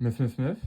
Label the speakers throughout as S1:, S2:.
S1: 999.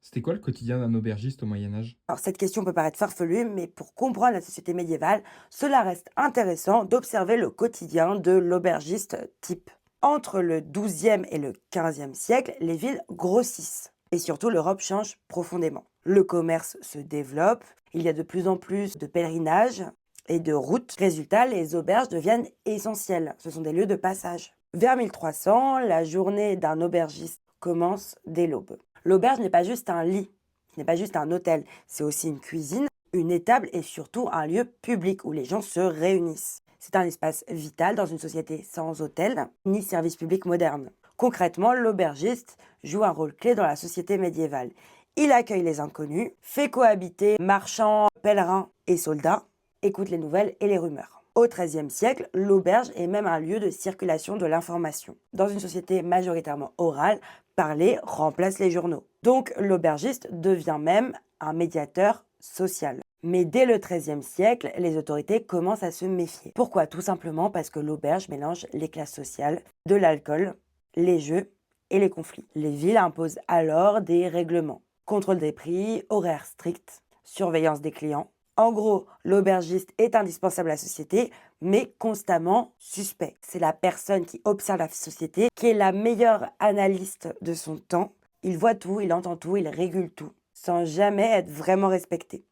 S1: C'était quoi le quotidien d'un aubergiste au Moyen Âge?
S2: Alors cette question peut paraître farfelue, mais pour comprendre la société médiévale, cela reste intéressant d'observer le quotidien de l'aubergiste type. Entre le 12e et le 15e siècle, les villes grossissent et surtout l'Europe change profondément. Le commerce se développe, il y a de plus en plus de pèlerinages et de routes. Résultat, les auberges deviennent essentielles. Ce sont des lieux de passage. Vers 1300, la journée d'un aubergiste commence dès l'aube. L'auberge n'est pas juste un lit, ce n'est pas juste un hôtel, c'est aussi une cuisine, une étable et surtout un lieu public où les gens se réunissent. C'est un espace vital dans une société sans hôtel ni service public moderne. Concrètement, l'aubergiste joue un rôle clé dans la société médiévale. Il accueille les inconnus, fait cohabiter marchands, pèlerins et soldats, écoute les nouvelles et les rumeurs. Au XIIIe siècle, l'auberge est même un lieu de circulation de l'information. Dans une société majoritairement orale, parler remplace les journaux. Donc l'aubergiste devient même un médiateur social. Mais dès le XIIIe siècle, les autorités commencent à se méfier. Pourquoi? Tout simplement parce que l'auberge mélange les classes sociales, de l'alcool, les jeux et les conflits. Les villes imposent alors des règlements. Contrôle des prix, horaires stricts, surveillance des clients. En gros, l'aubergiste est indispensable à la société, mais constamment suspect. C'est la personne qui observe la société, qui est la meilleure analyste de son temps. Il voit tout, il entend tout, il régule tout, sans jamais être vraiment respecté.